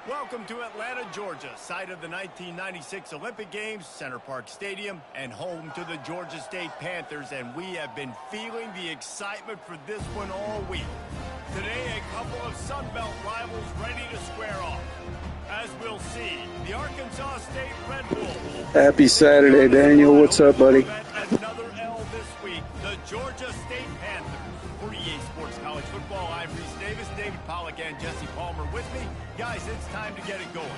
Welcome to Atlanta, Georgia, site of the 1996 Olympic Games, Center Park Stadium, and home to the Georgia State Panthers, and we have been feeling the excitement for this one all week. Today, a couple of Sun Belt rivals ready to square off. As we'll see, the Arkansas State Redwolves. Happy Saturday, Daniel. What's up, buddy? Another L this week, the Georgia State Panthers. For EA Sports College Football, I'm Reese Davis, David Pollack, and Jesse Palmer with me. Guys, it's time to get it going.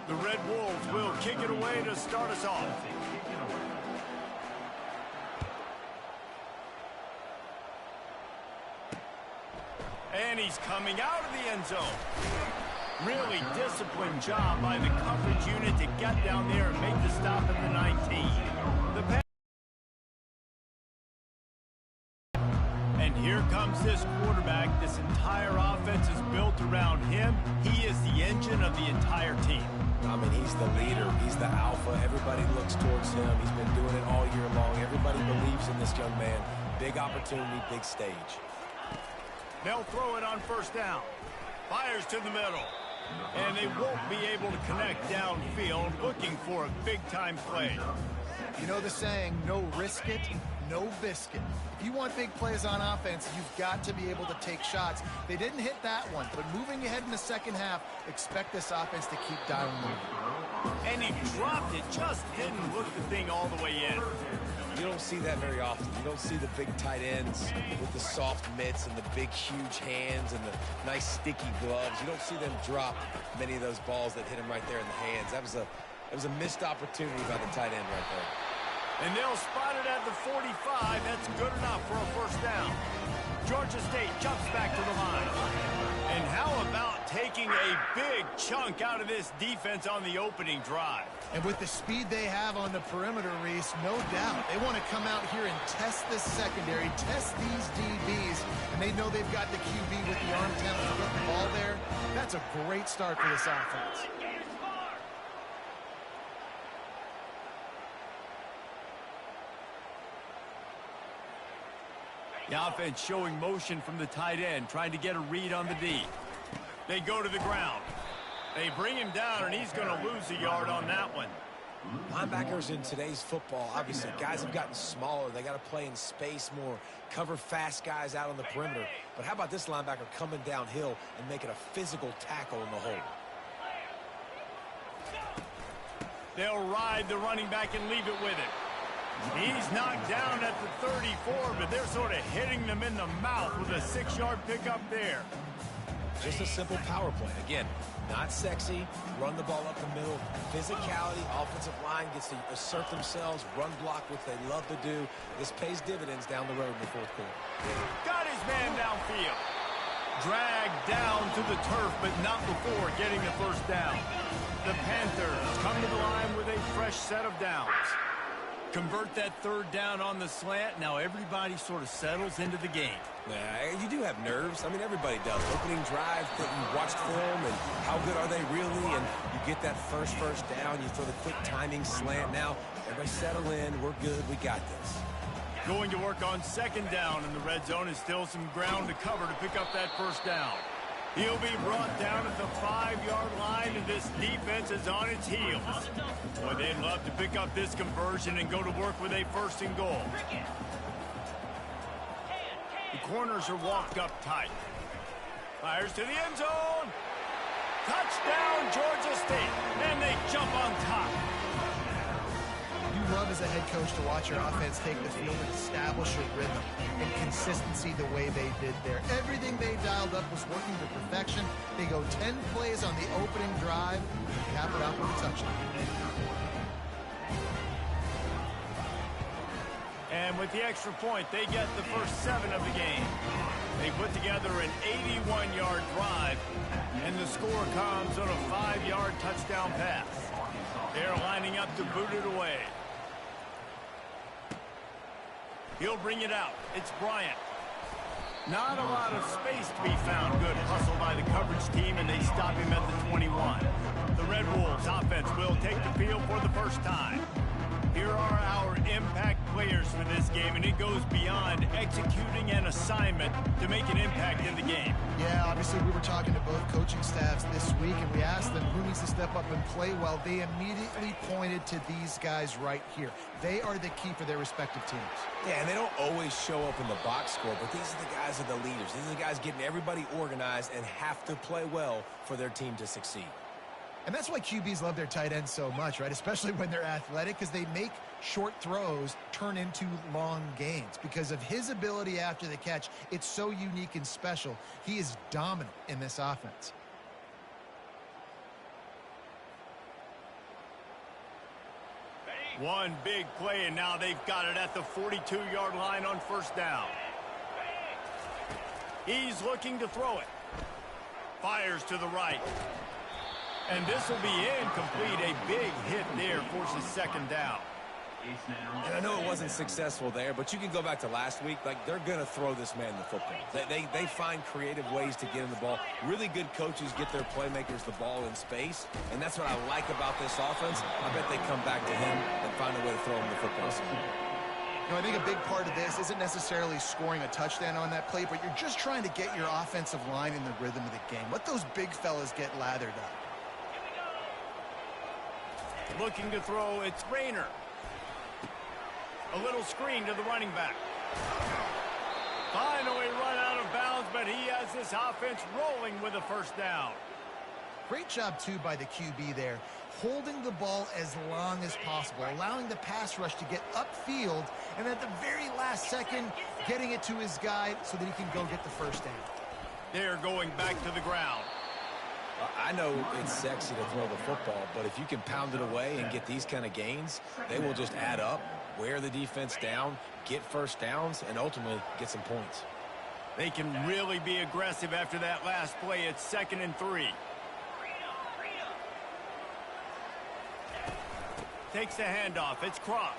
The Red Wolves will kick it away to start us off. And he's coming out of the end zone. Really disciplined job by the coverage unit to get down there and make the stop at the 19. And here comes this quarterback. This entire offense is built around him. He is the engine of the entire team. I mean, he's the leader. He's the alpha. Everybody looks towards him. He's been doing it all year long. Everybody believes in this young man. Big opportunity, big stage. They'll throw it on first down. Fires to the middle. And they won't be able to connect downfield, looking for a big-time play. You know the saying, no risk it, no biscuit. If you want big plays on offense, you've got to be able to take shots. They didn't hit that one, but moving ahead in the second half, expect this offense to keep dialing moving. And he dropped it, just didn't look the thing all the way in. You don't see that very often. You don't see the big tight ends with the soft mitts and the big, huge hands and the nice, sticky gloves. You don't see them drop many of those balls that hit him right there in the hands. That was a missed opportunity by the tight end right there. And they'll spot it at the 45. That's good enough for a first down. Georgia State jumps back to the line. And how about taking a big chunk out of this defense on the opening drive? And with the speed they have on the perimeter, Reese, no doubt, they want to come out here and test this secondary, test these DBs, and they know they've got the QB with the arm talent to put the ball there. That's a great start for this offense. The offense showing motion from the tight end, trying to get a read on the D. They go to the ground. They bring him down, and he's going to lose a yard on that one. Linebackers in today's football, obviously, guys have gotten smaller. They got to play in space more, cover fast guys out on the perimeter. But how about this linebacker coming downhill and making a physical tackle in the hole? They'll ride the running back and leave it with it. He's knocked down at the 34, but they're sort of hitting them in the mouth with a 6-yard pickup there. Just a simple power play. Again, not sexy, run the ball up the middle, physicality, offensive line gets to assert themselves, run block, which they love to do. This pays dividends down the road in the fourth quarter. Got his man downfield. Dragged down to the turf, but not before getting the first down. The Panthers come to the line with a fresh set of downs. Convert that third down on the slant. Now everybody sort of settles into the game. Yeah, you do have nerves. I mean, everybody does. Opening drive, you watched film, and how good are they really? And you get that first down. You throw the quick timing slant. Now, everybody settle in. We're good. We got this. Going to work on second down in the red zone is still some ground to cover to pick up that first down. He'll be brought down at the 5-yard line, and this defense is on its heels. Boy, they'd love to pick up this conversion and go to work with a 1st and goal. The corners are walked up tight. Fires to the end zone. Touchdown, Georgia State. And they jump on top. You love as a head coach to watch your offense take the field and establish a rhythm and consistency the way they did there. Everything they dialed up was working to perfection. They go 10 plays on the opening drive and cap it out with a touchdown. And with the extra point, they get the first 7 of the game. They put together an 81-yard drive, and the score comes on a 5-yard touchdown pass. They're lining up to boot it away. He'll bring it out. It's Bryant. Not a lot of space to be found. Good hustle by the coverage team, and they stop him at the 21. The Red Wolves offense will take the field for the first time. Here are our impact players for this game, and it goes beyond executing an assignment to make an impact in the game. Yeah, obviously we were talking to both coaching staffs this week, and we asked them who needs to step up and play well. They immediately pointed to these guys right here. They are the key for their respective teams. Yeah, and they don't always show up in the box score, but these are the guys that are the leaders. These are the guys getting everybody organized and have to play well for their team to succeed. And that's why QBs love their tight ends so much, right? Especially when they're athletic, because they make short throws turn into long gains. Because of his ability after the catch, it's so unique and special. He is dominant in this offense. One big play, and now they've got it at the 42-yard line on first down. He's looking to throw it. Fires to the right. And this will be incomplete. A big hit there forces second down. And I know it wasn't successful there, but you can go back to last week. Like, they're going to throw this man the football. They find creative ways to get him the ball. Really good coaches get their playmakers the ball in space, and that's what I like about this offense. I bet they come back to him and find a way to throw him the football. You know, I think a big part of this isn't necessarily scoring a touchdown on that play, but you're just trying to get your offensive line in the rhythm of the game. Let those big fellas get lathered up. Looking to throw, it's Rayner. A little screen to the running back. Finally run out of bounds, but he has this offense rolling with a first down. Great job, too, by the QB there, holding the ball as long as possible, allowing the pass rush to get upfield, and at the very last second, getting it to his guy so that he can go get the first down. They're going back to the ground. I know it's sexy to throw the football, but if you can pound it away and get these kind of gains, they will just add up, wear the defense down, get first downs, and ultimately get some points. They can really be aggressive after that last play. It's 2nd and 3. Takes the handoff. It's Cross.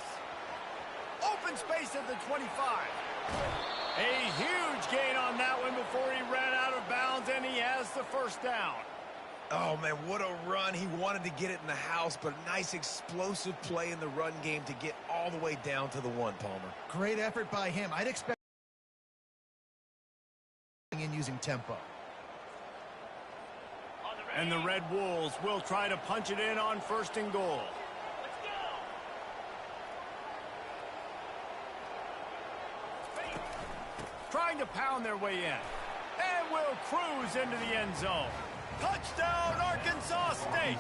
Open space at the 25. A huge gain on that one before he ran out of bounds, and he has the first down. Oh, man, what a run. He wanted to get it in the house, but a nice explosive play in the run game to get all the way down to the 1, Palmer. Great effort by him. I'd expect in using tempo. And the Red Wolves will try to punch it in on 1st and goal. Trying to pound their way in. And will cruise into the end zone. Touchdown, Arkansas State!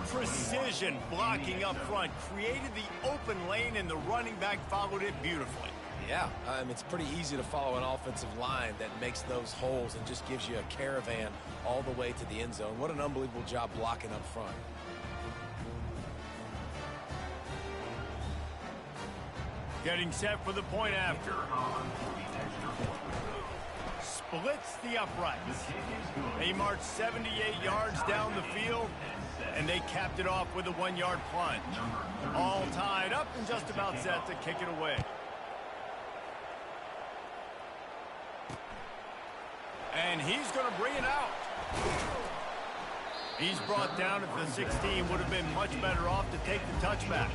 Precision blocking up front created the open lane, and the running back followed it beautifully. Yeah, it's pretty easy to follow an offensive line that makes those holes and just gives you a caravan all the way to the end zone. What an unbelievable job blocking up front. Getting set for the point after. Splits the uprights. They marched 78 yards down the field, and they capped it off with a 1-yard plunge. All tied up and just about set to kick it away. And he's going to bring it out. He's brought down at the 16. Would have been much better off to take the touchback.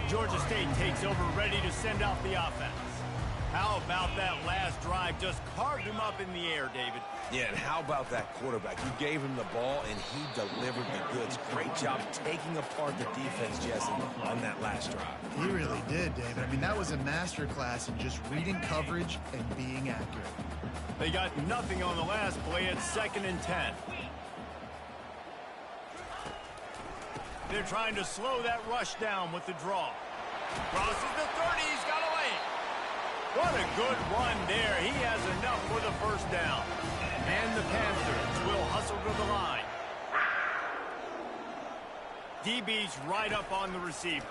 Georgia State takes over, ready to send out the offense. How about that last drive? Just carved him up in the air, David. Yeah, and how about that quarterback? You gave him the ball, and he delivered the goods. Great job taking apart the defense, Jesse, on that last drive. He really did, David. I mean, that was a masterclass in just reading coverage and being accurate. They got nothing on the last play. It's 2nd and 10. They're trying to slow that rush down with the draw. Crosses the 30. He's got a lane. What a good run there. He has enough for the first down. And the Panthers will hustle to the line. DB's right up on the receivers.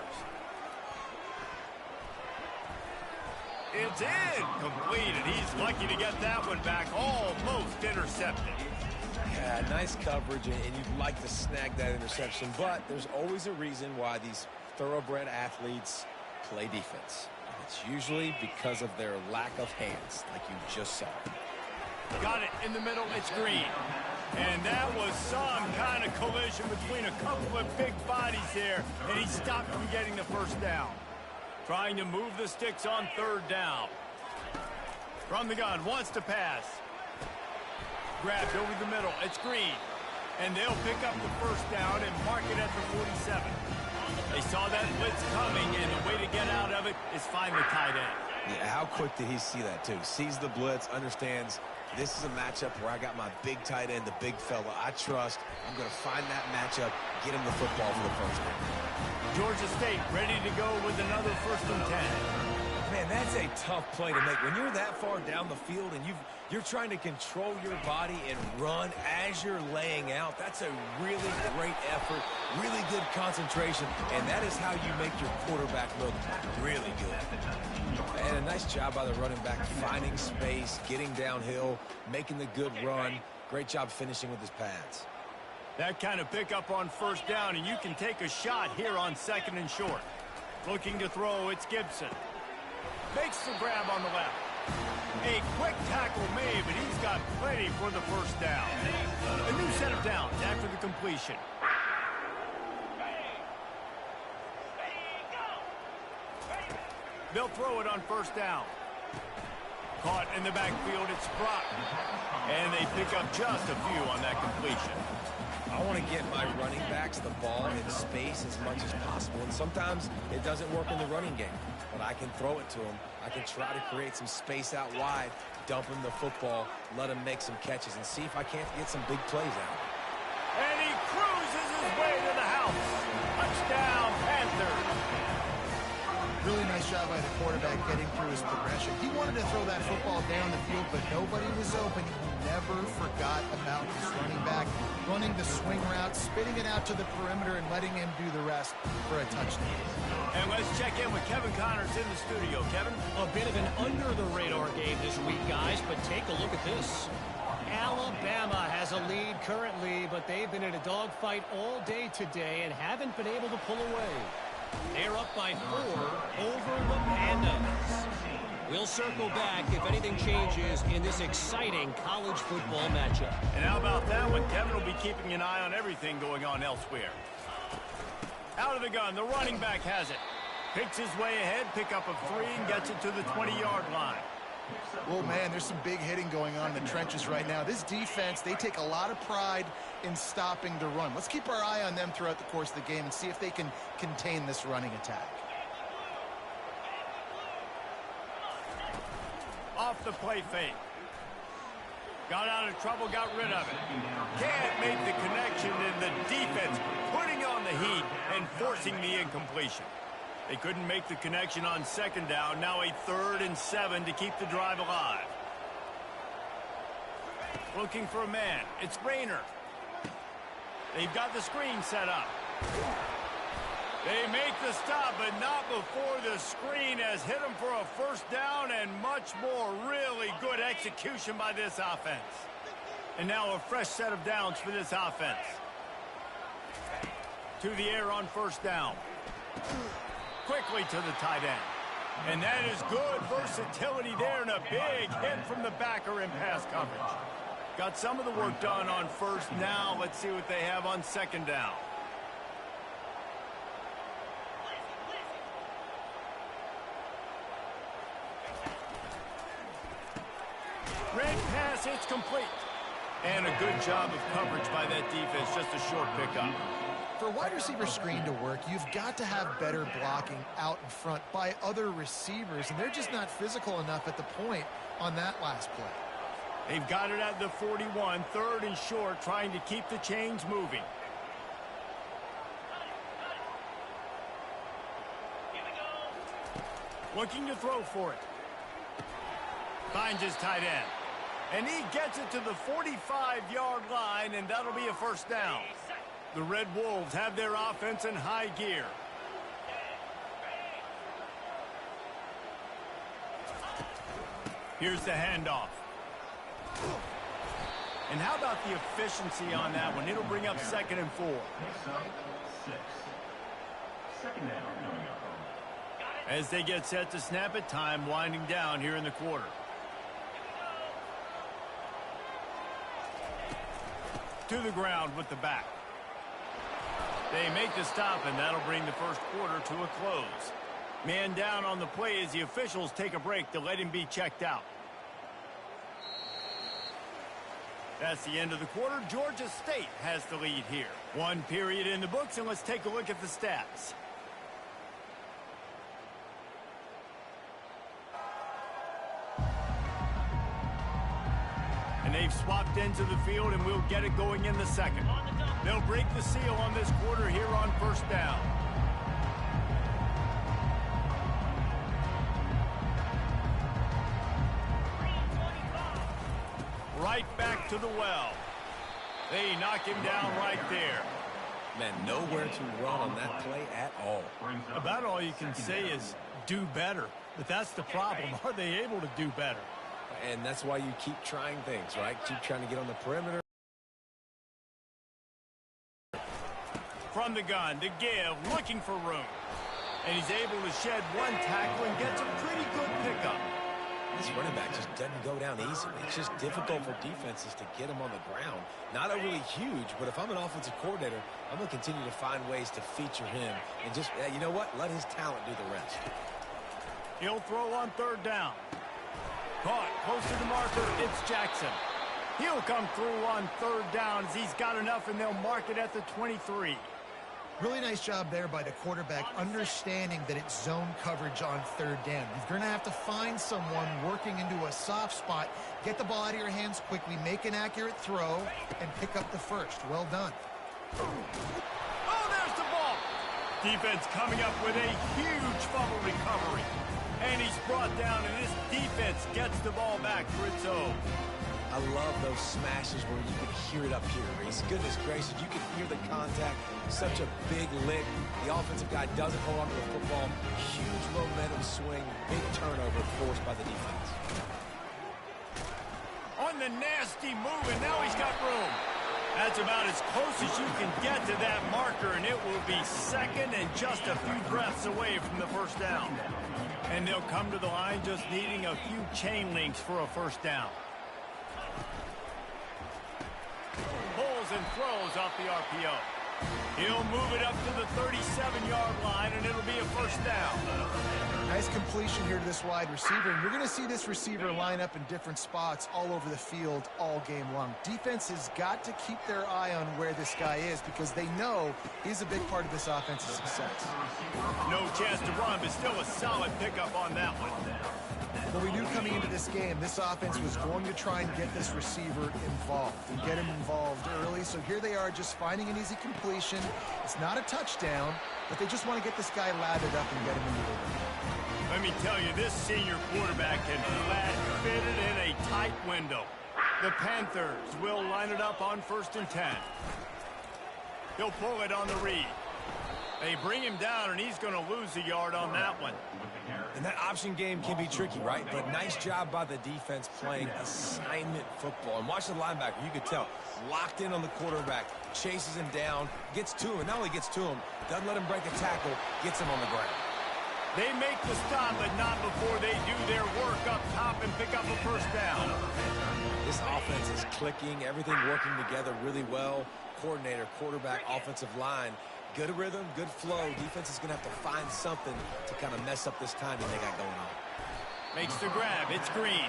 It's incomplete, and he's lucky to get that one back. Almost intercepted. Yeah, nice coverage, and you'd like to snag that interception, but there's always a reason why these thoroughbred athletes play defense. And it's usually because of their lack of hands, like you just saw. Got it in the middle. It's Green. And that was some kind of collision between a couple of big bodies there, and he stopped from getting the first down. Trying to move the sticks on third down. From the gun, wants to pass. Grabbed over the middle. It's Green. And they'll pick up the first down and mark it at the 47. They saw that blitz coming, and the way to get out of it is find the tight end. Yeah, how quick did he see that, too? Sees the blitz, understands this is a matchup where I got my big tight end, the big fella I trust. I'm going to find that matchup, get him the football for the first down. Georgia State ready to go with another 1st and 10. Man, that's a tough play to make. When you're that far down the field and you're trying to control your body and run as you're laying out, that's a really great effort, really good concentration, and that is how you make your quarterback look really good. And a nice job by the running back, finding space, getting downhill, making the good run. Great job finishing with his pads. That kind of pickup on first down, and you can take a shot here on 2nd and short. Looking to throw, it's Gibson. Makes the grab on the left. A quick tackle made, but he's got plenty for the first down. A new set of downs after the completion. They'll throw it on first down. Caught in the backfield, it's Brock. And they pick up just a few on that completion. I want to get my running backs the ball in space as much as possible, and sometimes it doesn't work in the running game, but I can throw it to them. I can try to create some space out wide, dump him the football, let him make some catches, and see if I can't get some big plays out. And he cruises his way to the house. Touchdown, Panthers. Really nice job by the quarterback getting through his progression. He wanted to throw that football down the field, but nobody was open. He never forgot about his running back, running the swing route, spitting it out to the perimeter, and letting him do the rest for a touchdown. And let's check in with Kevin Connors in the studio. Kevin? A bit of an under-the-radar game this week, guys, but take a look at this. Alabama has a lead currently, but they've been in a dogfight all day today and haven't been able to pull away. They're up by 4 over the Pandas. We'll circle back if anything changes in this exciting college football matchup. And how about that one? Kevin will be keeping an eye on everything going on elsewhere. Out of the gun, the running back has it. Picks his way ahead, pick up a 3, and gets it to the 20-yard line. Oh, man, there's some big hitting going on in the trenches right now. This defense, they take a lot of pride in stopping the run. Let's keep our eye on them throughout the course of the game and see if they can contain this running attack. Off the play fake. Got out of trouble, got rid of it. Can't make the connection, and the defense putting on the heat and forcing the incompletion. They couldn't make the connection on 2nd down. Now a 3rd and 7 to keep the drive alive. Looking for a man. It's Rayner. They've got the screen set up. They make the stop, but not before the screen has hit them for a first down, and much more. Really good execution by this offense. And now a fresh set of downs for this offense. To the air on first down. Quickly to the tight end. And that is good versatility there, and a big hit from the backer in pass coverage. Got some of the work done on first. Now let's see what they have on 2nd down. Red pass, it's complete. And a good job of coverage by that defense, just a short pickup. For a wide receiver screen to work, you've got to have better blocking out in front by other receivers, and they're just not physical enough at the point on that last play. They've got it at the 41, 3rd and short, trying to keep the chains moving. Looking to throw for it. Finds his tight end. And he gets it to the 45-yard line, and that'll be a first down. The Red Wolves have their offense in high gear. Here's the handoff. And how about the efficiency on that one? It'll bring up 2nd and 4. As they get set to snap it, time winding down here in the quarter. to the ground with the back. They make the stop, and that'll bring the first quarter to a close. Man down on the play as the officials take a break to let him be checked out. That's the end of the quarter. Georgia State has the lead here. One period in the books, and let's take a look at the stats. And they've swapped into the field, and we'll get it going in the second. They'll break the seal on this quarter here on first down. Right back to the well. They knock him down right there. Man, nowhere to run on that play at all. About all you can say is do better. But that's the problem. Are they able to do better? And that's why you keep trying things, right? Keep trying to get on the perimeter. From the gun to give, looking for room. And he's able to shed one tackle and gets a pretty good pickup. This running back just doesn't go down easily. It's just difficult for defenses to get him on the ground. Not overly huge, but if I'm an offensive coordinator, I'm going to continue to find ways to feature him. And just, you know what? Let his talent do the rest. He'll throw on third down. Caught close to the marker. It's Jackson. He'll come through on third down as he's got enough, and they'll mark it at the 23. Really nice job there by the quarterback, understanding that it's zone coverage on third down. You're going to have to find someone working into a soft spot, get the ball out of your hands quickly, make an accurate throw, and pick up the first. Well done. Oh, there's the ball. Defense coming up with a huge fumble recovery. And he's brought down, and this defense gets the ball back for its own. I love those smashes where you can hear it up here, Reese. Goodness gracious, you can hear the contact. Such a big lick. The offensive guy doesn't hold on to the football. Huge momentum swing. Big turnover forced by the defense. On the nasty move, and now he's got room. That's about as close as you can get to that marker, and it will be second and just a few breaths away from the first down. And they'll come to the line just needing a few chain links for a first down. Pulls and throws off the RPO. He'll move it up to the 37-yard line, and it'll be a first down. Nice completion here to this wide receiver, and you're going to see this receiver line up in different spots all over the field all game long. Defense has got to keep their eye on where this guy is because they know he's a big part of this offense's success. No chance to run, but still a solid pickup on that one. Well, we knew coming into this game, this offense was going to try and get this receiver involved and get him involved early. So here they are just finding an easy completion. It's not a touchdown, but they just want to get this guy lathered up and get him into the ring. Let me tell you, this senior quarterback can flat fit it in a tight window. The Panthers will line it up on 1st and 10. He'll pull it on the read. They bring him down, and he's going to lose a yard on that one. And that option game can be tricky, right? But nice job by the defense playing assignment football. And watch the linebacker. You could tell. Locked in on the quarterback. Chases him down. Gets to him. And not only gets to him, doesn't let him break a tackle. Gets him on the ground. They make the stop, but not before they do their work up top and pick up a first down. This offense is clicking. Everything working together really well. Coordinator, quarterback, offensive line. Good rhythm, good flow. Defense is going to have to find something to kind of mess up this timing they got going on. Makes the grab. It's Green.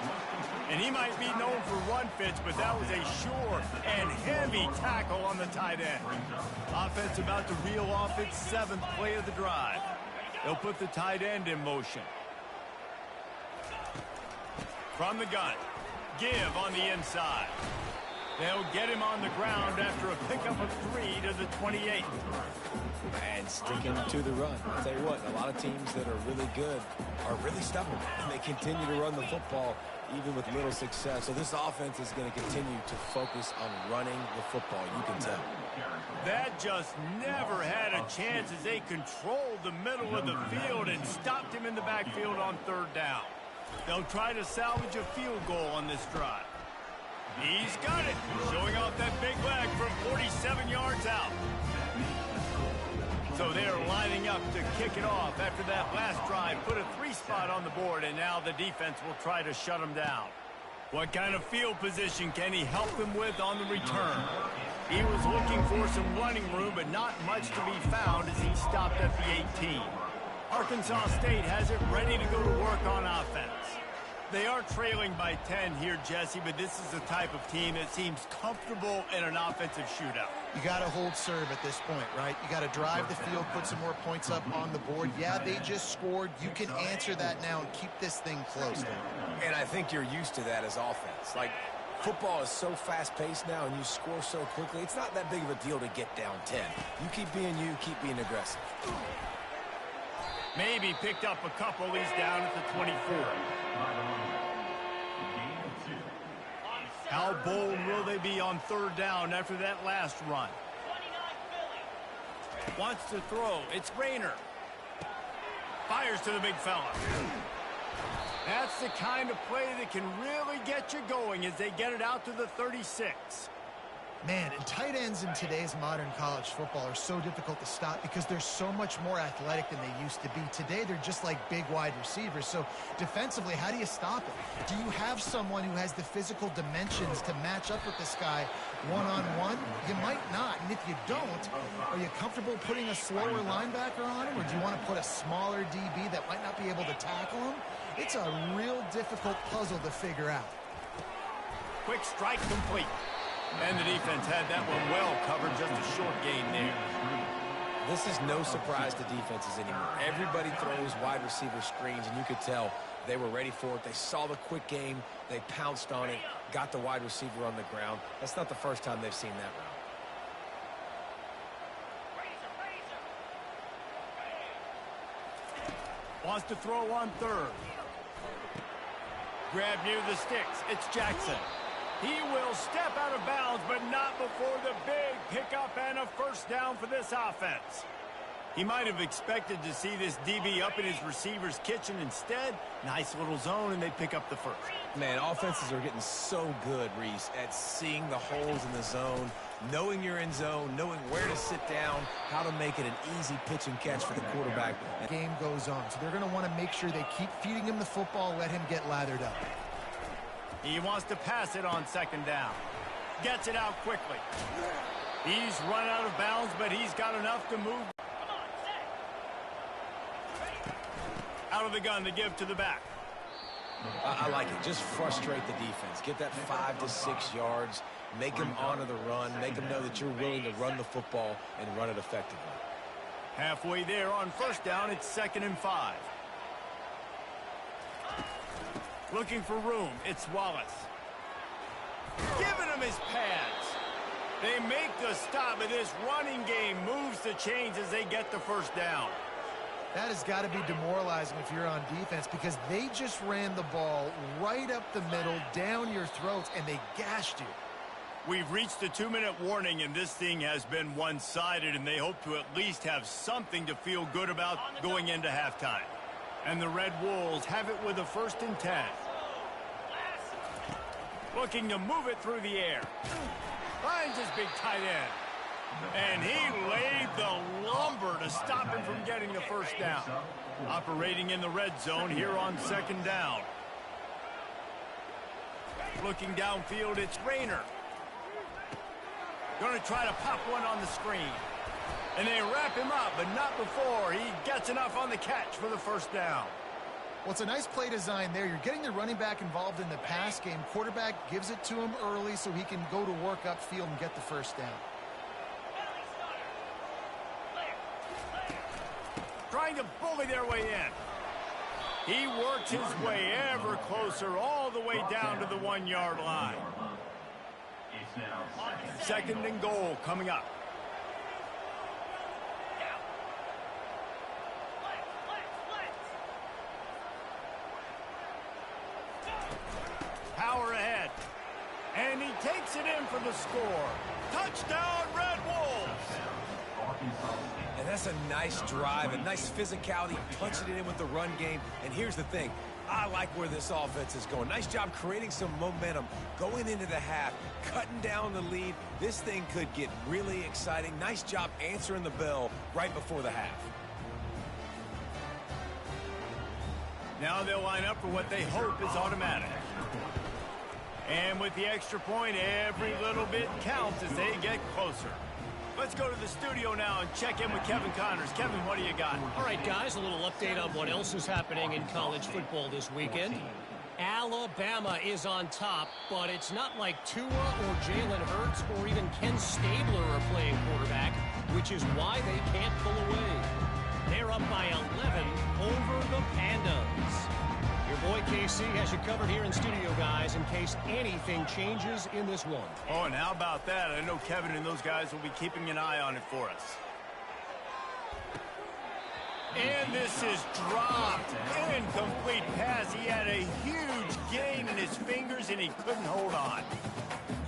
And he might be known for run fits, but that was a sure and heavy tackle on the tight end. Offense about to reel off its 7th play of the drive. They'll put the tight end in motion. From the gun. Give on the inside. They'll get him on the ground after a pickup of 3 to the 28. And sticking to the run. I'll tell you what, a lot of teams that are really good are really stubborn. And they continue to run the football even with little success. So this offense is going to continue to focus on running the football. You can tell. That just never had a chance as they controlled the middle of the field and stopped him in the backfield on 3rd down. They'll try to salvage a field goal on this drive. He's got it, showing off that big leg from 47 yards out. So they're lining up to kick it off after that last drive. Put a 3 spot on the board, and now the defense will try to shut him down. What kind of field position can he help them with on the return? He was looking for some running room, but not much to be found as he stopped at the 18. Arkansas State has it ready to go to work on offense. They are trailing by 10 here, Jesse, but this is the type of team that seems comfortable in an offensive shootout. You got to hold serve at this point, right? You got to drive the field, put some more points up on the board. Yeah, they just scored. You can answer that now and keep this thing close. And I think you're used to that as offense. Like, football is so fast-paced now, and you score so quickly, it's not that big of a deal to get down 10. You keep being aggressive. Maybe picked up a couple. He's down at the 24. How bold will they be on third down after that last run? Wants to throw. It's Rayner. Fires to the big fella. That's the kind of play that can really get you going as they get it out to the 36. Man, and tight ends in today's modern college football are so difficult to stop because they're so much more athletic than they used to be. Today, they're just like big wide receivers. So defensively, how do you stop it? Do you have someone who has the physical dimensions to match up with this guy one-on-one? You might not. And if you don't, are you comfortable putting a slower linebacker on him? Or do you want to put a smaller DB that might not be able to tackle him? It's a real difficult puzzle to figure out. Quick strike complete. And the defense had that one well covered, just a short gain there. This is no surprise to defenses anymore. Everybody throws wide receiver screens, and you could tell they were ready for it. They saw the quick game. They pounced on it, got the wide receiver on the ground. That's not the first time they've seen that route. Wants to throw on third. Grab near the sticks. It's Jackson. He will step out of bounds, but not before the big pickup and a first down for this offense. He might have expected to see this DB up in his receiver's kitchen. Instead, nice little zone, and they pick up the first. Man, offenses are getting so good, Reese, at seeing the holes in the zone, knowing you're in zone, knowing where to sit down, how to make it an easy pitch and catch for the quarterback. Game goes on, so they're going to want to make sure they keep feeding him the football, let him get lathered up. He wants to pass it on second down. Gets it out quickly. He's run out of bounds, but he's got enough to move. Out of the gun to give to the back. I like it. Just frustrate the defense. Get that 5 to 6 yards. Make them honor the run. Make them know that you're willing to run the football and run it effectively. Halfway there on first down, it's 2nd and 5. Looking for room, it's Wallace. Giving him his pads. They make the stop, but this running game moves the chains as they get the first down. That has got to be demoralizing if you're on defense because they just ran the ball right up the middle, down your throats, and they gashed you. We've reached the 2-minute warning, and this thing has been one-sided, and they hope to at least have something to feel good about going into halftime. And the Red Wolves have it with a 1st and 10. Looking to move it through the air. Finds his big tight end. And he laid the lumber to stop him from getting the first down. Operating in the red zone here on 2nd down. Looking downfield, it's Rayner. Going to try to pop one on the screen. And they wrap him up, but not before he gets enough on the catch for the first down. Well, it's a nice play design there. You're getting the running back involved in the pass game. Quarterback gives it to him early so he can go to work upfield and get the first down. Trying to bully their way in. He works his way ever closer all the way down to the 1-yard line. 2nd and goal coming up. Power ahead. And he takes it in for the score. Touchdown, Red Wolves! And that's a nice drive, a nice physicality, punching it in with the run game. And here's the thing. I like where this offense is going. Nice job creating some momentum, going into the half, cutting down the lead. This thing could get really exciting. Nice job answering the bell right before the half. Now they'll line up for what they hope is automatic. And with the extra point, every little bit counts as they get closer. Let's go to the studio now and check in with Kevin Connors. Kevin, what do you got? All right, guys, a little update on what else is happening in college football this weekend. Alabama is on top, but it's not like Tua or Jalen Hurts or even Ken Stabler are playing quarterback, which is why they can't pull away. They're up by 11 over the Pandas. Your boy KC has you covered here in studio, guys, in case anything changes in this one. Oh, and how about that? I know Kevin and those guys will be keeping an eye on it for us. And this is dropped. Incomplete pass. He had a huge gain in his fingers, and he couldn't hold on.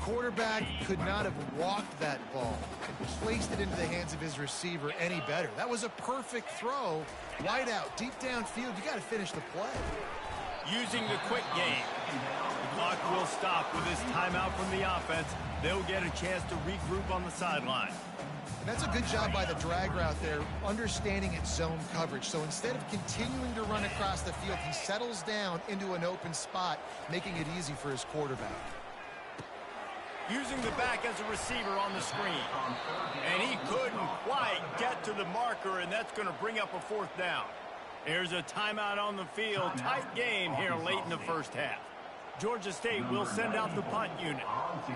Quarterback could not have walked that ball and placed it into the hands of his receiver any better. That was a perfect throw. Wide out, deep downfield. You got to finish the play. Using the quick game. The clock will stop with this timeout from the offense. They'll get a chance to regroup on the sideline. That's a good job by the drag route there, understanding its zone coverage. So instead of continuing to run across the field, he settles down into an open spot, making it easy for his quarterback. Using the back as a receiver on the screen. And he couldn't quite get to the marker, and that's going to bring up a fourth down. There's a timeout on the field. Tight game here late in the first half. Georgia State will send out the punt unit.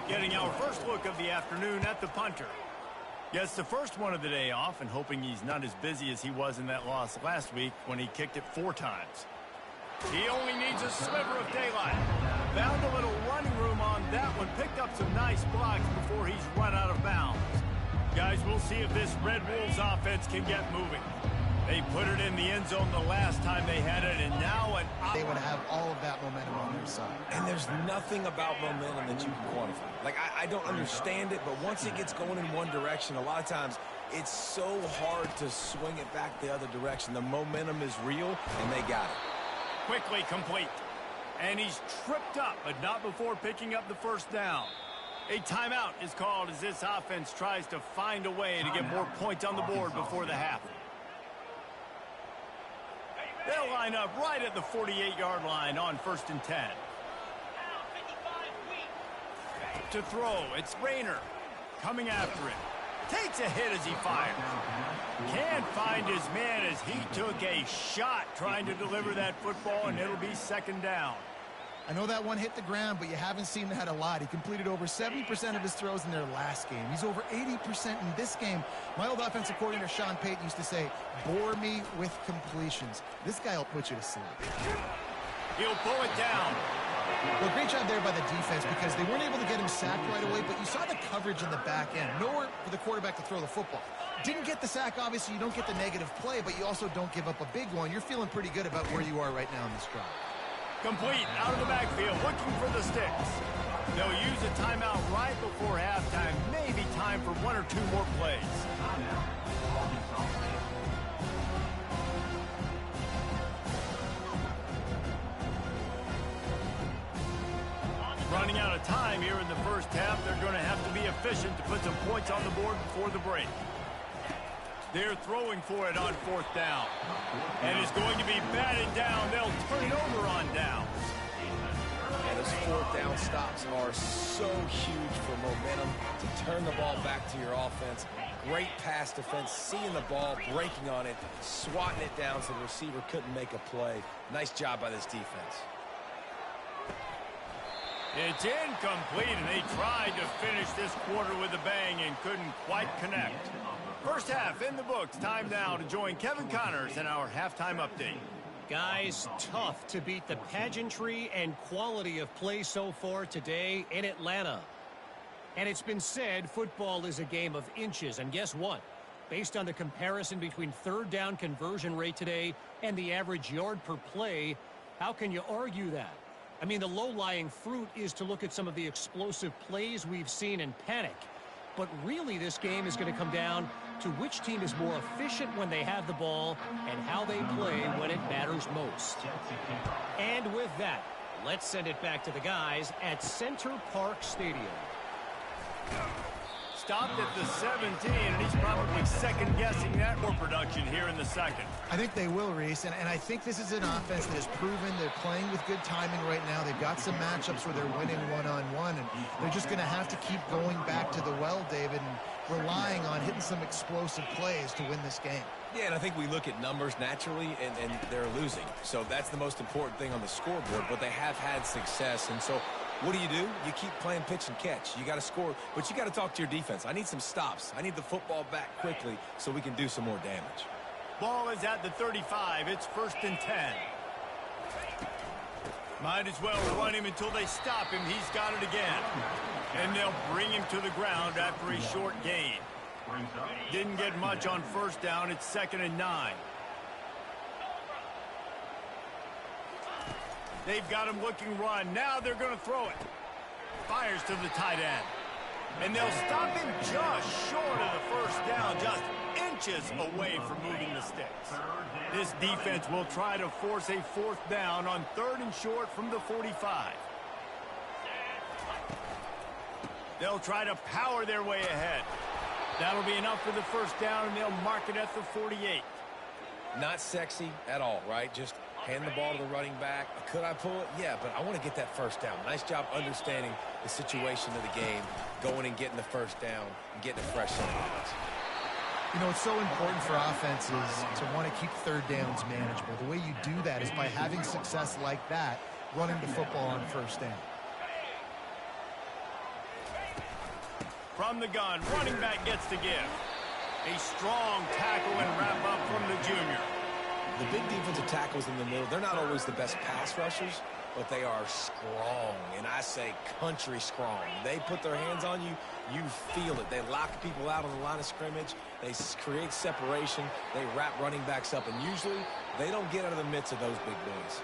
Getting our first look of the afternoon at the punter. Gets the first one of the day off and hoping he's not as busy as he was in that loss last week when he kicked it 4 times. He only needs a sliver of daylight. Found a little running room on that one. Picked up some nice blocks before he's run out of bounds. Guys, we'll see if this Redwolves offense can get moving. They put it in the end zone the last time they had it, and now they would have all of that momentum on their side. And there's nothing about momentum that you can quantify. Like, I don't understand it, but once it gets going in one direction, a lot of times it's so hard to swing it back the other direction. The momentum is real, and they got it. Quickly complete. And he's tripped up, but not before picking up the first down. A timeout is called as this offense tries to find a way to get more points on the board before the half. They'll line up right at the 48-yard line on 1st and 10. To throw, it's Rayner coming after it. Takes a hit as he fires. Can't find his man as he took a shot trying to deliver that football, and it'll be second down. I know that one hit the ground, but you haven't seen that a lot. He completed over 70% of his throws in their last game. He's over 80% in this game. My old offensive coordinator, Sean Payton, used to say, bore me with completions. This guy will put you to sleep. He'll pull it down. Well, great job there by the defense because they weren't able to get him sacked right away, but you saw the coverage in the back end. Nowhere for the quarterback to throw the football. Didn't get the sack, obviously. You don't get the negative play, but you also don't give up a big one. You're feeling pretty good about where you are right now in this drive. Complete out of the backfield, looking for the sticks. They'll use a timeout right before halftime. Maybe time for 1 or 2 more plays. Running out of time here in the first half. They're going to have to be efficient to put some points on the board before the break. They're throwing for it on 4th down. And it's going to be batted down. They'll turn it over on downs. Yeah, those 4th down stops are so huge for momentum to turn the ball back to your offense. Great pass defense, seeing the ball, breaking on it, swatting it down so the receiver couldn't make a play. Nice job by this defense. It's incomplete, and they tried to finish this quarter with a bang and couldn't quite connect. First half in the books. Time now to join Kevin Connors in our halftime update. Guys, tough to beat the pageantry and quality of play so far today in Atlanta. And it's been said football is a game of inches. And guess what? Based on the comparison between 3rd down conversion rate today and the average yard per play, how can you argue that? I mean, the low-lying fruit is to look at some of the explosive plays we've seen and panic. But really, this game is going to come down to which team is more efficient when they have the ball and how they play when it matters most. And with that, let's send it back to the guys at Center Park Stadium. Stopped at the 17, and he's probably second-guessing that more production here in the second. I think they will, Reese, and I think this is an offense that has proven they're playing with good timing right now. They've got some matchups where they're winning one-on-one, and they're just going to have to keep going back to the well, David, and relying on hitting some explosive plays to win this game. Yeah, and I think we look at numbers naturally, and they're losing. So that's the most important thing on the scoreboard, but they have had success. And so what do? You keep playing pitch and catch. You got to score, but you got to talk to your defense. I need some stops. I need the football back quickly so we can do some more damage. Ball is at the 35. It's 1st and 10. Might as well run him until they stop him. He's got it again. And they'll bring him to the ground after a short gain. Didn't get much on 1st down. It's 2nd and 9. They've got him looking run. Now they're going to throw it. Fires to the tight end. And they'll stop him just short of the 1st down, just inches away from moving the sticks. This defense will try to force a 4th down on 3rd and short from the 45. They'll try to power their way ahead. That'll be enough for the 1st down, and they'll mark it at the 48. Not sexy at all, right? Just hand the ball to the running back. Could I pull it? Yeah, but I want to get that 1st down. Nice job understanding the situation of the game, going and getting the 1st down, and getting a fresh set of eyes. You know, it's so important for offenses to want to keep 3rd downs manageable. The way you do that is by having success like that, running the football on 1st down. From the gun, running back gets to give. A strong tackle and wrap up from the junior. The big defensive tackles in the middle, they're not always the best pass rushers, but they are strong, and I say country strong. They put their hands on you, you feel it. They lock people out on the line of scrimmage. They create separation. They wrap running backs up, and usually they don't get out of the midst of those big boys.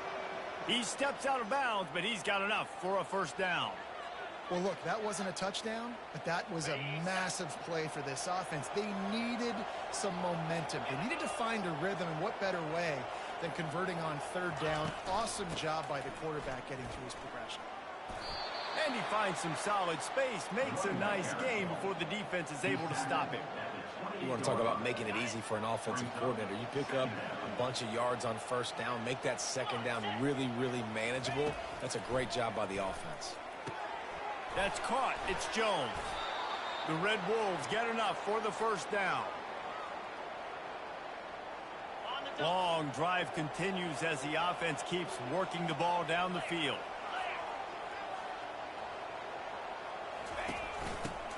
He steps out of bounds, but he's got enough for a 1st down. Well, look, that wasn't a touchdown, but that was a massive play for this offense. They needed some momentum. They needed to find a rhythm, and what better way than converting on 3rd down. Awesome job by the quarterback getting through his progression. And he finds some solid space, makes a nice game before the defense is able to stop him. You want to talk about making it easy for an offensive coordinator. You pick up a bunch of yards on 1st down, make that 2nd down really, really manageable. That's a great job by the offense. That's caught. It's Jones. The Red Wolves get enough for the 1st down. Long drive continues as the offense keeps working the ball down the field.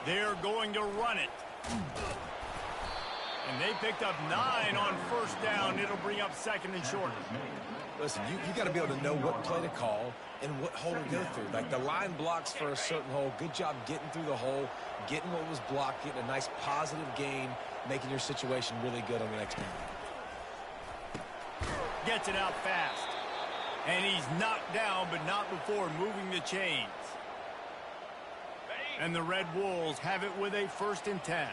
They're going to run it. And they picked up 9 on 1st down. It'll bring up 2nd and short. Listen, you got to be able to know what play to call and what hole to go through. Like the line blocks for a certain hole. Good job getting through the hole, getting what was blocked, getting a nice positive gain, making your situation really good on the next down. Gets it out fast. And he's knocked down, but not before moving the chains. And the Red Wolves have it with a 1st and 10.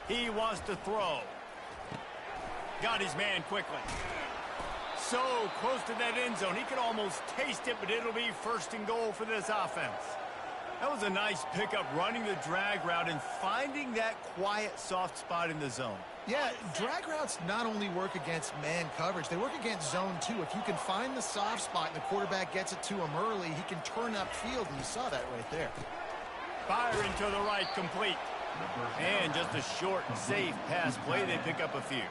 He wants to throw. Got his man quickly. So close to that end zone. He could almost taste it, but it'll be 1st and goal for this offense. That was a nice pickup, running the drag route and finding that quiet, soft spot in the zone. Yeah, drag routes not only work against man coverage, they work against zone too. If you can find the soft spot and the quarterback gets it to him early, he can turn upfield, and you saw that right there. Firing to the right, complete. And just a short and safe pass play. They pick up a few.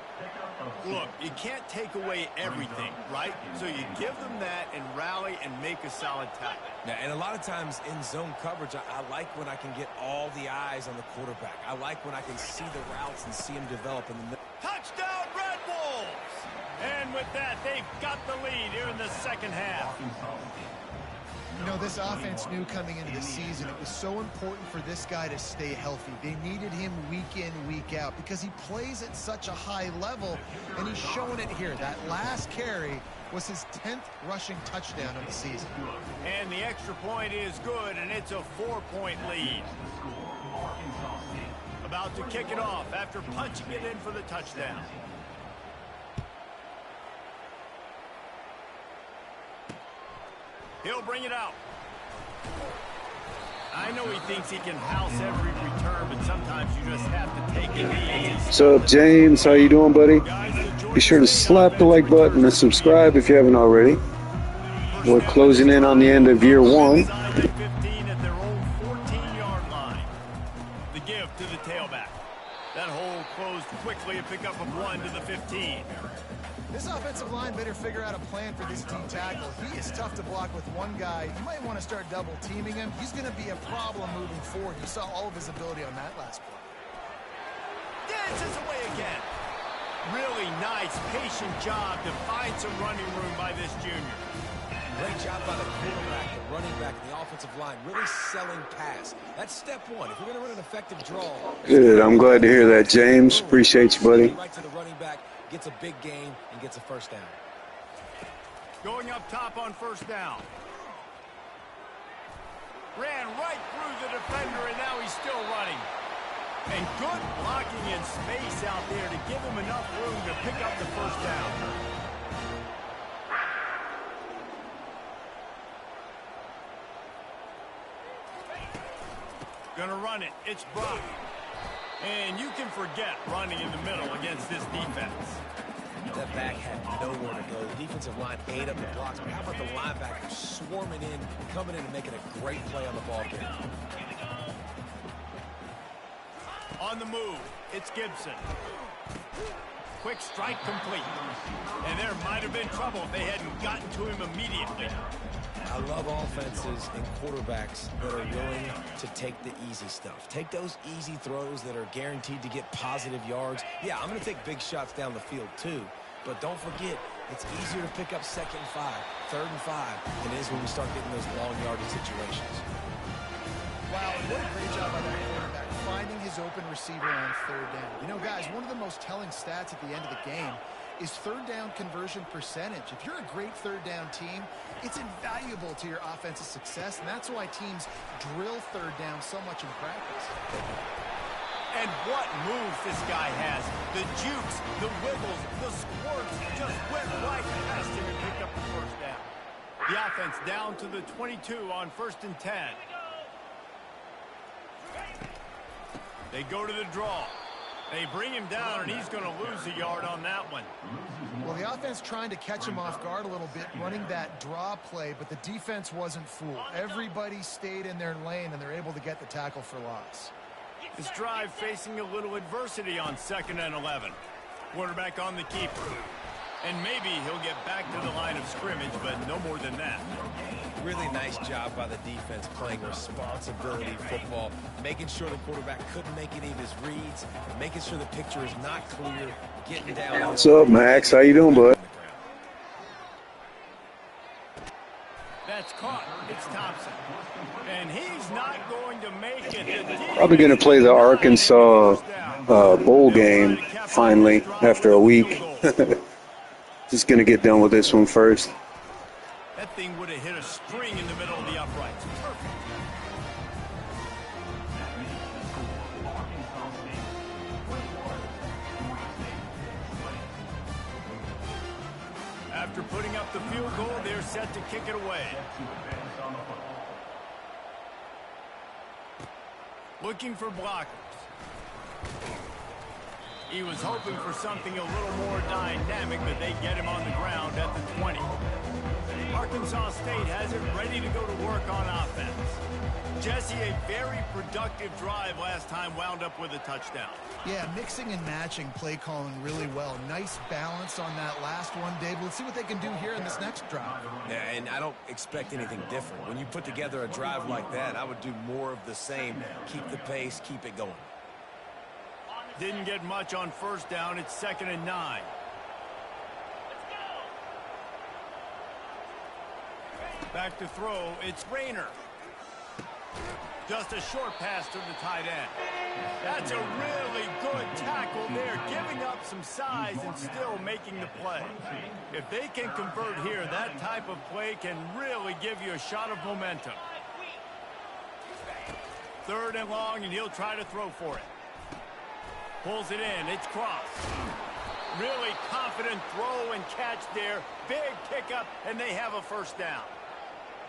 Look, you can't take away everything, right? So you give them that and rally and make a solid tackle. Yeah, and a lot of times in zone coverage, I like when I can get all the eyes on the quarterback. I like when I can see the routes and see them develop in the middle. Touchdown, Red Wolves! And with that, they've got the lead here in the 2nd half. You know, this offense knew coming into the season it was so important for this guy to stay healthy. They needed him week in, week out because he plays at such a high level, and he's showing it here. That last carry was his 10th rushing touchdown of the season. And the extra point is good, and it's a 4-point lead. About to kick it off after punching it in for the touchdown. He'll bring it out. I know he thinks he can house every return, but sometimes you just have to take it easy. What's up, James? How you doing, buddy? Be sure to slap the like button and subscribe if you haven't already. We're closing in on the end of year one. At their own 14-yard line. The give to the tailback. That hole closed quickly, a pickup of 1 to the 15. This offensive line better figure out a plan for this D tackle. He is tough to block with one guy. You might want to start double teaming him. He's going to be a problem moving forward. You saw all of his ability on that last play. Dances away again. Really nice, patient job to find some running room by this junior. Great job by the quarterback, the running back, and the offensive line. Really selling pass. That's step one. If you're going to run an effective draw. Good. I'm glad to hear that, James. Appreciate you, buddy. Right to the running back, gets a big gain, and gets a first down. Going up top on first down. Ran right through the defender, and now he's still running. And good blocking in space out there to give him enough room to pick up the first down. Gonna run it. It's Brock. And you can forget running in the middle against this defense. That back had nowhere to go. The defensive line ate up the blocks. But how about the linebacker swarming in, coming in and making a great play on the ball game? On the move, it's Gibson. Quick strike complete. And there might have been trouble if they hadn't gotten to him immediately. I love offenses and quarterbacks that are willing to take the easy stuff. Take those easy throws that are guaranteed to get positive yards. Yeah, I'm going to take big shots down the field too. But don't forget, it's easier to pick up 2nd and 5, 3rd and 5 than it is when we start getting those long yardage situations. Wow, what a great job by that quarterback, finding his open receiver on 3rd down. You know, guys, one of the most telling stats at the end of the game is 3rd down conversion percentage. If you're a great 3rd down team, it's invaluable to your offensive success, and that's why teams drill 3rd down so much in practice. And what moves this guy has. The jukes, the wiggles, the squirts just went right past him and picked up the first down. The offense down to the 22 on 1st and 10. They go to the draw. They bring him down, and he's going to lose a yard on that one. Well, the offense trying to catch him off guard a little bit, running that draw play, but the defense wasn't fooled. Everybody stayed in their lane, and they're able to get the tackle for loss. This drive facing a little adversity on 2nd and 11. Quarterback on the keeper. And maybe he'll get back to the line of scrimmage, but no more than that. Really nice job by the defense playing responsibility football, making sure the quarterback couldn't make any of his reads, making sure the picture is not clear, getting down. What's up, Max? How you doing, bud? That's caught. It's Thompson. And he's not going to make it. Probably going to play the Arkansas bowl game finally after a week. Just going to get done with this one first. That thing would have hit a string in the middle of the uprights. Perfect. After putting up the field goal, they're set to kick it away. Looking for blockers. He was hoping for something a little more dynamic, but they get him on the ground at the 20. Arkansas State has it ready to go to work on offense. Jesse, a very productive drive last time, wound up with a touchdown. Yeah, mixing and matching play calling really well. Nice balance on that last one, Dave. Let's see what they can do here in this next drive. Yeah, and I don't expect anything different. When you put together a drive like that, I would do more of the same. Keep the pace, keep it going. Didn't get much on 1st down. It's 2nd and 9. Back to throw. It's Rayner. Just a short pass to the tight end. That's a really good tackle there, giving up some size and still making the play. If they can convert here, that type of play can really give you a shot of momentum. 3rd and long, and he'll try to throw for it. Pulls it in. It's Cross. Really confident throw and catch there. Big pickup, and they have a 1st down.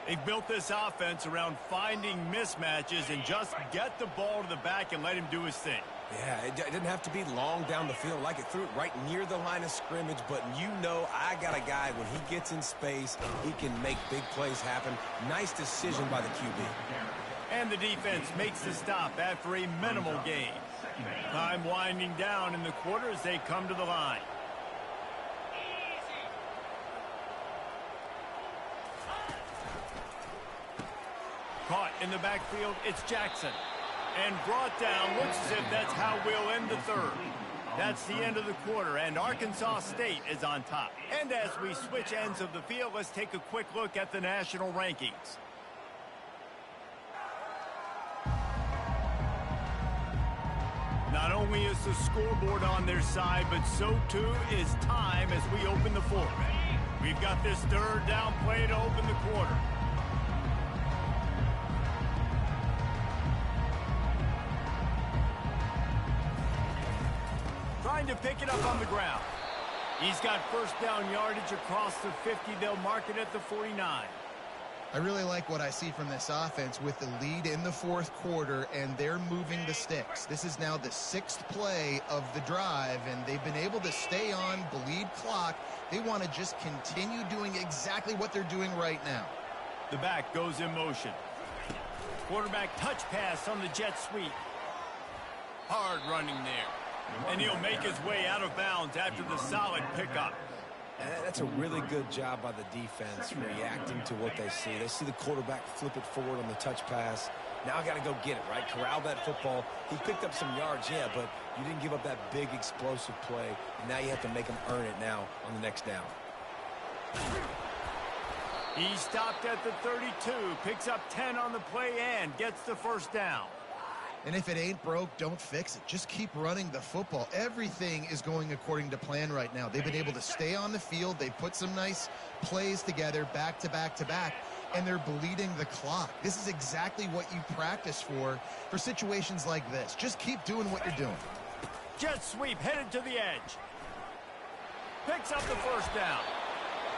They've built this offense around finding mismatches and just get the ball to the back and let him do his thing. Yeah, it didn't have to be long down the field. Like it threw it right near the line of scrimmage, but you know I got a guy, when he gets in space, he can make big plays happen. Nice decision by the QB. And the defense makes the stop after a minimal gain. Time winding down in the quarter as they come to the line. Caught in the backfield, it's Jackson. And brought down, looks as if that's how we'll end the third. That's the end of the quarter, and Arkansas State is on top. And as we switch ends of the field, let's take a quick look at the national rankings. Not only is the scoreboard on their side, but so too is time as we open the fourth. We've got this third down play to open the quarter. Trying to pick it up on the ground. He's got first down yardage across the 50. They'll mark it at the 49. I really like what I see from this offense with the lead in the fourth quarter, and they're moving the sticks. This is now the 6th play of the drive, and they've been able to stay on, bleed clock. They want to just continue doing exactly what they're doing right now. The back goes in motion. Quarterback touch pass on the jet sweep. Hard running there. And he'll make his way out of bounds after the solid pickup. That's a really good job by the defense reacting to what they see. They see the quarterback flip it forward on the touch pass. Now I got to go get it, right? Corral that football. He picked up some yards, yeah, but you didn't give up that big explosive play. And now you have to make him earn it now on the next down. He stopped at the 32, picks up 10 on the play and gets the first down. And if it ain't broke, don't fix it. Just keep running the football. Everything is going according to plan right now. They've been able to stay on the field. They've put some nice plays together back to back to back, and they're bleeding the clock. This is exactly what you practice for situations like this. Just keep doing what you're doing. Jet sweep headed to the edge. Picks up the first down.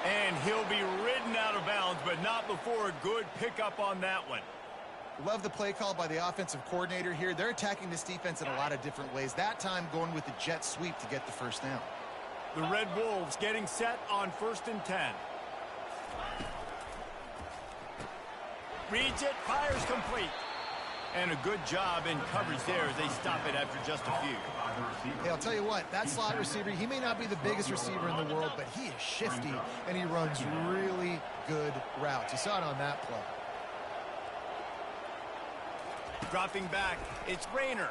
And he'll be ridden out of bounds, but not before a good pickup on that one. Love the play call by the offensive coordinator here. They're attacking this defense in a lot of different ways. That time going with the jet sweep to get the first down. The Redwolves getting set on 1st and 10. Reads it, fires complete. And a good job in coverage there as they stop it after just a few. Hey, I'll tell you what, that slot receiver, he may not be the biggest receiver in the world, but he is shifty, and he runs really good routes. You saw it on that play. Dropping back, it's Rayner.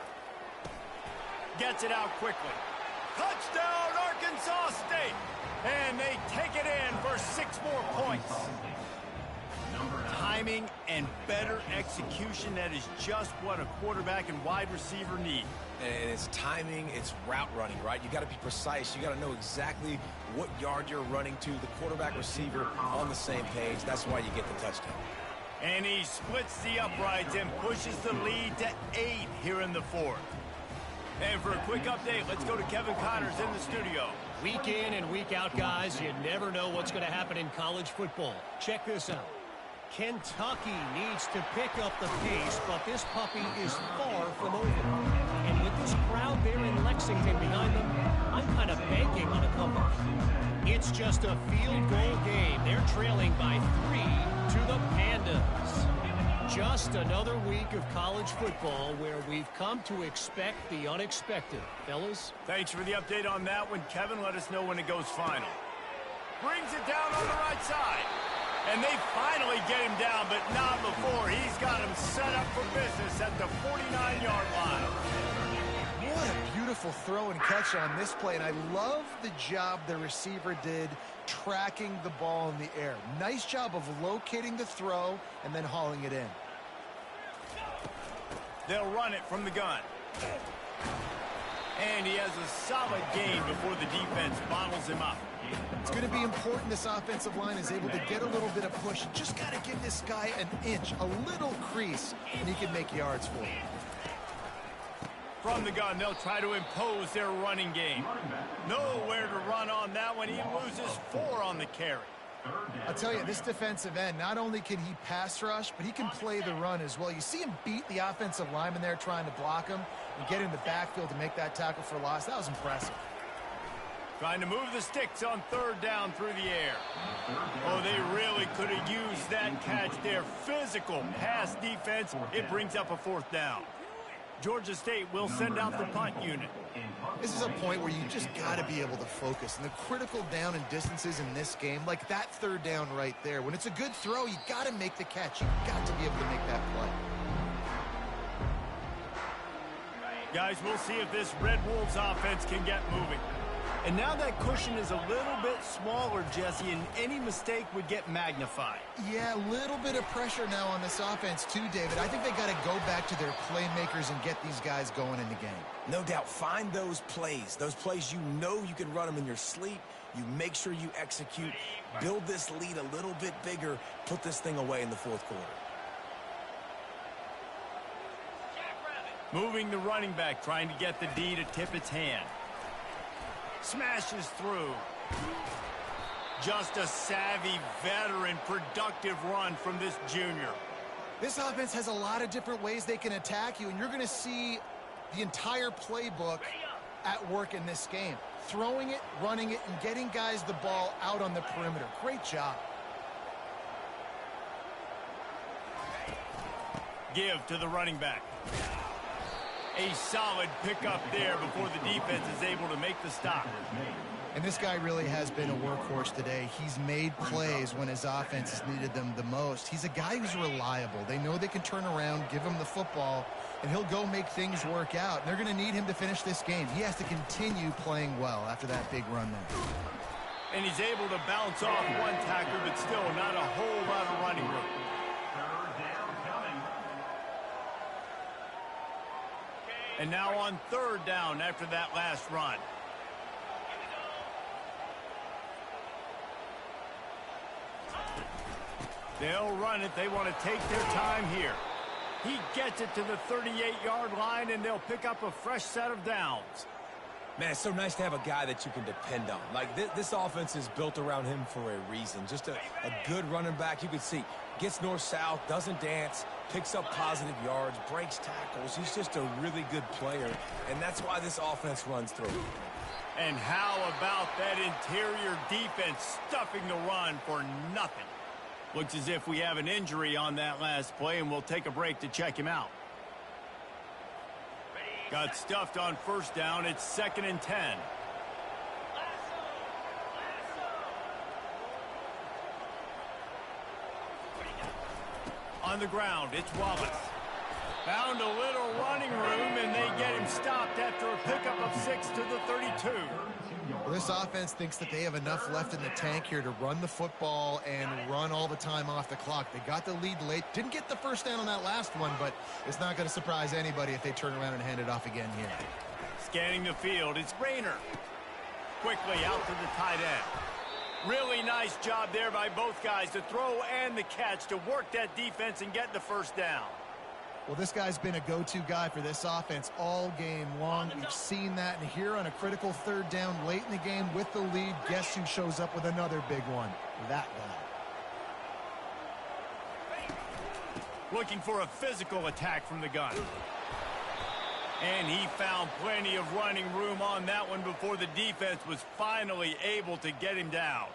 Gets it out quickly. Touchdown, Arkansas State! And they take it in for 6 more points. Timing and better execution, that is just what a quarterback and wide receiver need. And it's timing, it's route running, right? You got to be precise. You got to know exactly what yard you're running to. The quarterback receiver on the same page. That's why you get the touchdown. And he splits the uprights and pushes the lead to 8 here in the fourth. And for a quick update, let's go to Kevin Connors in the studio. Week in and week out, guys, you never know what's going to happen in college football. Check this out. Kentucky needs to pick up the pace, but this puppy is far from over. And with this crowd there in Lexington behind them, I'm kind of banking on a comeback. It's just a field goal game. They're trailing by 3 to the Pandas. Just another week of college football where we've come to expect the unexpected. Fellas? Thanks for the update on that one, Kevin. Let us know when it goes final. Brings it down on the right side. And they finally get him down, but not before. He's got him set up for business at the 49-yard line. What a beautiful throw and catch on this play, and I love the job the receiver did tracking the ball in the air. Nice job of locating the throw and then hauling it in. They'll run it from the gun. And he has a solid gain before the defense bottles him up. It's going to be important this offensive line is able to get a little bit of push. Just got to give this guy an inch, a little crease, and he can make yards for you. From the gun, they'll try to impose their running game. Nowhere to run on that one. He loses 4 on the carry. I'll tell you, this defensive end, not only can he pass rush, but he can play the run as well. You see him beat the offensive lineman there trying to block him and get in the backfield to make that tackle for loss. That was impressive. Trying to move the sticks on third down through the air. Oh, they really could have used that catch there. Physical pass defense. It brings up a fourth down. Georgia State will send out the punt unit. This is a point where you just got to be able to focus. And the critical down and distances in this game, like that third down right there, when it's a good throw, you got to make the catch. You got to be able to make that play. Guys, we'll see if this Redwolves offense can get moving. And now that cushion is a little bit smaller, Jesse, and any mistake would get magnified. Yeah, a little bit of pressure now on this offense too, David. I think they got to go back to their playmakers and get these guys going in the game. No doubt. Find those plays you know you can run them in your sleep. You make sure you execute. Build this lead a little bit bigger. Put this thing away in the fourth quarter. Moving the running back, trying to get the D to tip its hand. Smashes through. Just a savvy, veteran, productive run from this junior. This offense has a lot of different ways they can attack you, and you're going to see the entire playbook at work in this game. Throwing it, running it, and getting guys the ball out on the perimeter. Great job. Give to the running back. A solid pickup there before the defense is able to make the stop. And this guy really has been a workhorse today. He's made plays when his offense has needed them the most. He's a guy who's reliable. They know they can turn around, give him the football, and he'll go make things work out. They're going to need him to finish this game. He has to continue playing well after that big run there. And he's able to bounce off one tackle, but still not a whole lot of running room. And now on third down after that last run. They'll run it. They want to take their time here. He gets it to the 38-yard line, and they'll pick up a fresh set of downs. Man, it's so nice to have a guy that you can depend on. Like, this offense is built around him for a reason. Just a good running back. You can see, gets north-south, doesn't dance, picks up positive yards, breaks tackles. He's just a really good player, and that's why this offense runs through. And how about that interior defense stuffing the run for nothing? Looks as if we have an injury on that last play, and we'll take a break to check him out. Got stuffed on first down. It's 2nd and 10. On the ground, it's Wallace. Found a little running room, and they get him stopped after a pickup of 6 to the 32. Well, this offense thinks that they have enough left in the tank here to run the football and run all the time off the clock. They got the lead late. Didn't get the first down on that last one, but it's not going to surprise anybody if they turn around and hand it off again here. Scanning the field, it's Rayner. Quickly out to the tight end. Really nice job there by both guys to throw and the catch to work that defense and get the first down. Well, this guy's been a go-to guy for this offense all game long. We've seen that, and here on a critical third down late in the game with the lead, guess who shows up with another big one? That guy. Looking for a physical attack from the gun. And he found plenty of running room on that one before the defense was finally able to get him down.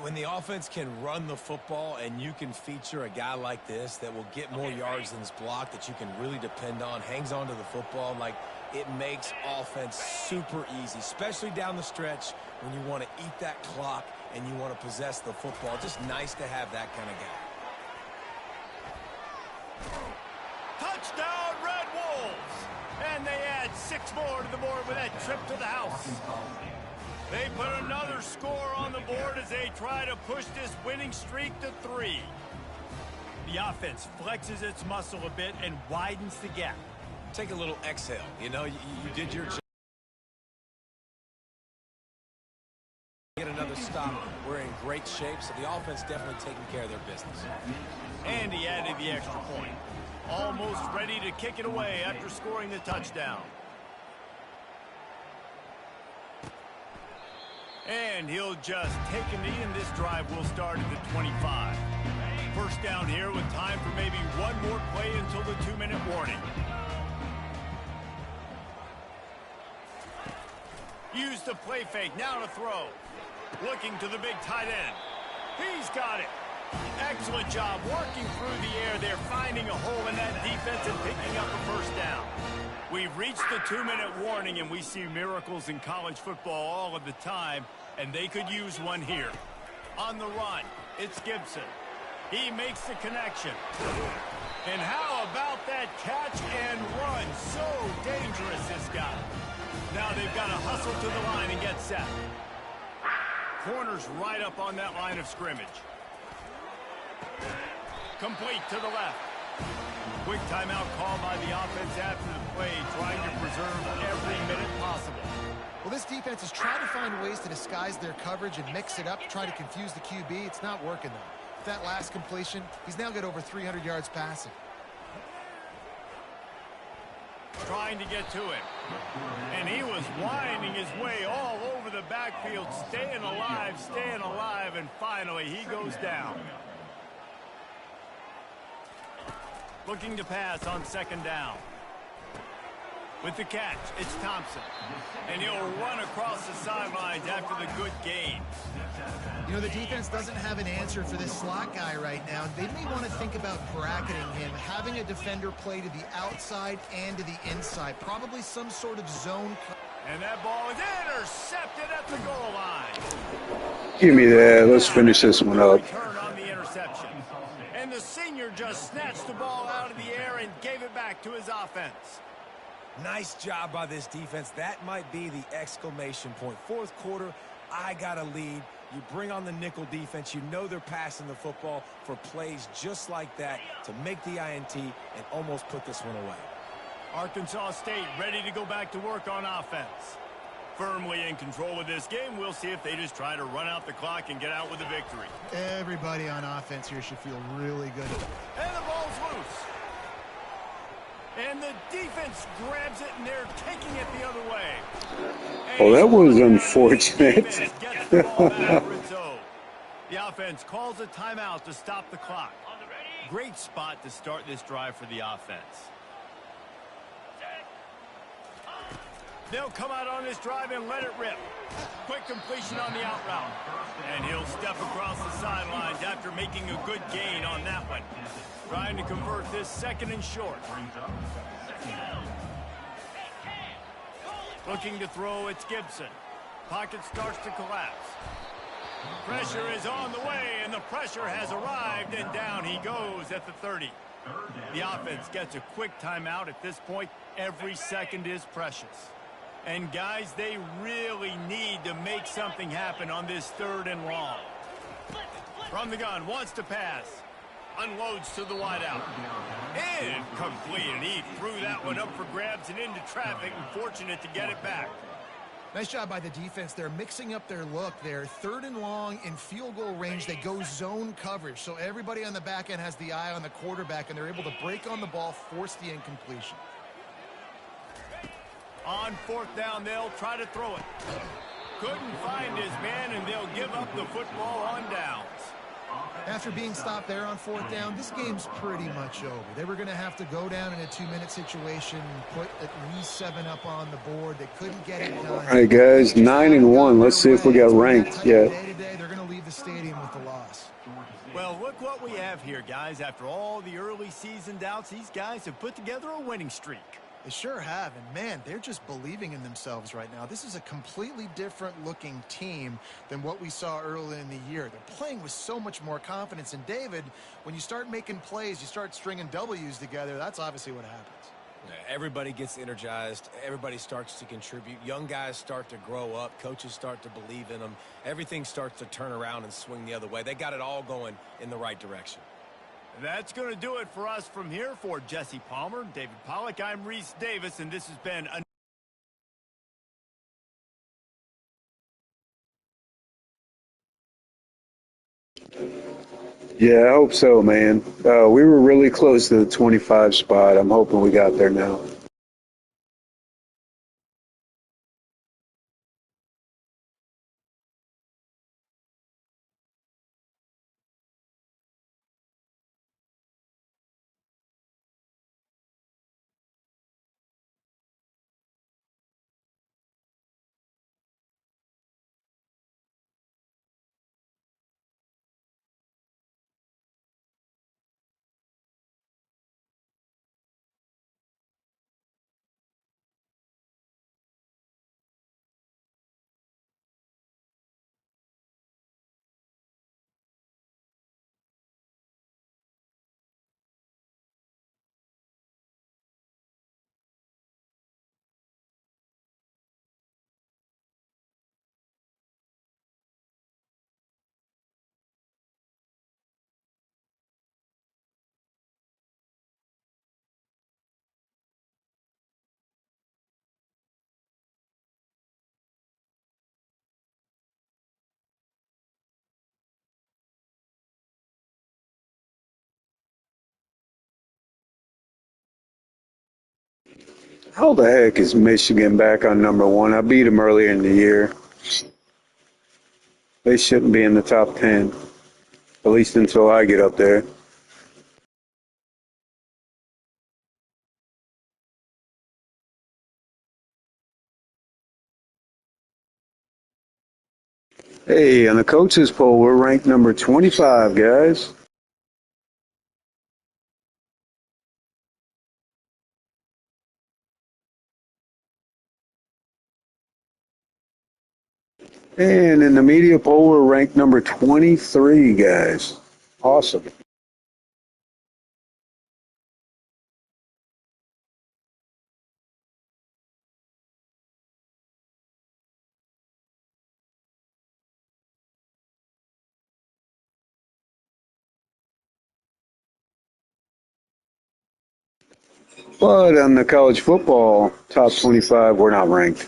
When the offense can run the football and you can feature a guy like this that will get more yards than his block, that you can really depend on, hangs on to the football, like, it makes offense super easy, especially down the stretch when you want to eat that clock and you want to possess the football. Just nice to have that kind of guy. Touchdown, Redwolves! And they add 6 more to the board with that trip to the house. They put another score on the board as they try to push this winning streak to 3. The offense flexes its muscle a bit and widens the gap. Take a little exhale. You know, you did your job. Get another stop. We're in great shape, so the offense definitely taking care of their business. And he added the extra point. Almost ready to kick it away after scoring the touchdown. And he'll just take a knee, and this drive will start at the 25. First down here with time for maybe one more play until the 2-minute warning. Use the play fake, now to throw. Looking to the big tight end. He's got it. Excellent job working through the air there, finding a hole in that defense and picking up a first down. We've reached the 2-minute warning, and we see miracles in college football all of the time, and they could use one here. On the run, it's Gibson. He makes the connection. And how about that catch and run? So dangerous, this guy. Now they've got to hustle to the line and get set. Corner's right up on that line of scrimmage. Complete to the left. Quick timeout call by the offense after the play, trying to preserve every minute possible. Well, this defense is trying to find ways to disguise their coverage and mix it up to try to confuse the QB. It's not working, though. With that last completion, he's now got over 300 yards passing. Trying to get to him. And he was winding his way all over the backfield, staying alive, and finally he goes down. Looking to pass on second down. With the catch, it's Thompson. And he'll run across the sidelines after the good gain. You know, the defense doesn't have an answer for this slot guy right now. They may want to think about bracketing him, having a defender play to the outside and to the inside. Probably some sort of zone. And that ball is intercepted at the goal line. Give me that. Let's finish this one up. Return on the interception. And the senior just snatched the ball out of the air and gave it back to his offense. Nice job by this defense. That might be the exclamation point. Fourth quarter, I got a lead. You bring on the nickel defense. You know they're passing the football for plays just like that to make the INT and almost put this one away. Arkansas State ready to go back to work on offense. Firmly in control of this game. We'll see if they just try to run out the clock and get out with a victory. Everybody on offense here should feel really good. And the ball's loose. And the defense grabs it, and they're taking it the other way. Oh, that was unfortunate. The offense calls a timeout to stop the clock. Great spot to start this drive for the offense. They'll come out on this drive and let it rip. Quick completion on the out route. And he'll step across the sidelines after making a good gain on that one. Trying to convert this second and short. Looking to throw, it's Gibson. Pocket starts to collapse. Pressure is on the way, and the pressure has arrived, and down he goes at the 30. The offense gets a quick timeout at this point. Every second is precious. And guys, they really need to make something happen on this 3rd and long. From the gun, wants to pass. Unloads to the wideout. Incomplete, and he threw that one up for grabs and into traffic, and fortunate to get it back. Nice job by the defense. They're mixing up their look. They're 3rd and long in field goal range. They go zone coverage, so everybody on the back end has the eye on the quarterback, and they're able to break on the ball, force the incompletion. On 4th down, they'll try to throw it. Couldn't find his man, and they'll give up the football on downs. After being stopped there on 4th down, this game's pretty much over. They were going to have to go down in a 2-minute situation, put at least 7 up on the board. They couldn't get it done. All right, guys, 9-1. Let's see if we got ranked yet. They're going to leave the stadium with the loss. Well, look what we have here, guys. After all the early season doubts, these guys have put together a winning streak. They sure have, and man, they're just believing in themselves right now. This is a completely different looking team than what we saw early in the year. They're playing with so much more confidence, and David, when you start making plays, you start stringing W's together, that's obviously what happens. Everybody gets energized. Everybody starts to contribute. Young guys start to grow up. Coaches start to believe in them. Everything starts to turn around and swing the other way. They got it all going in the right direction. That's going to do it for us from here. For Jesse Palmer, David Pollack, I'm Reese Davis, and this has been a Yeah, I hope so, man. We were really close to the 25 spot. I'm hoping we got there now. How the heck is Michigan back on #1? I beat them earlier in the year. They shouldn't be in the top 10, at least until I get up there. Hey, on the coaches poll, we're ranked number 25, guys. And in the media poll, we're ranked number 23, guys. Awesome. But on the college football top 25, we're not ranked.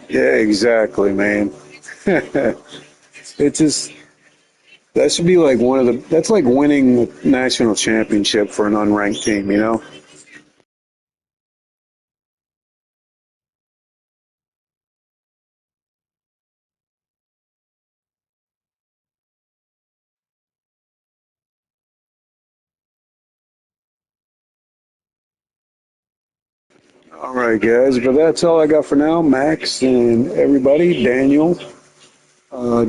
Yeah, exactly, man. It just, that should be like that's like winning the national championship for an unranked team, you know? All right, guys, but that's all I got for now. Max and everybody, Daniel,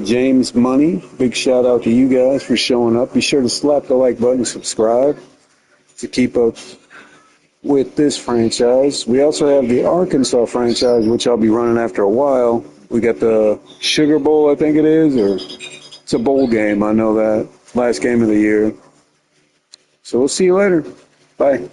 James Money, big shout out to you guys for showing up. Be sure to slap the like button, subscribe to keep up with this franchise. We also have the Arkansas franchise, which I'll be running after a while. We got the Sugar Bowl, I think it is, or it's a bowl game. I know that. Last game of the year. So we'll see you later. Bye.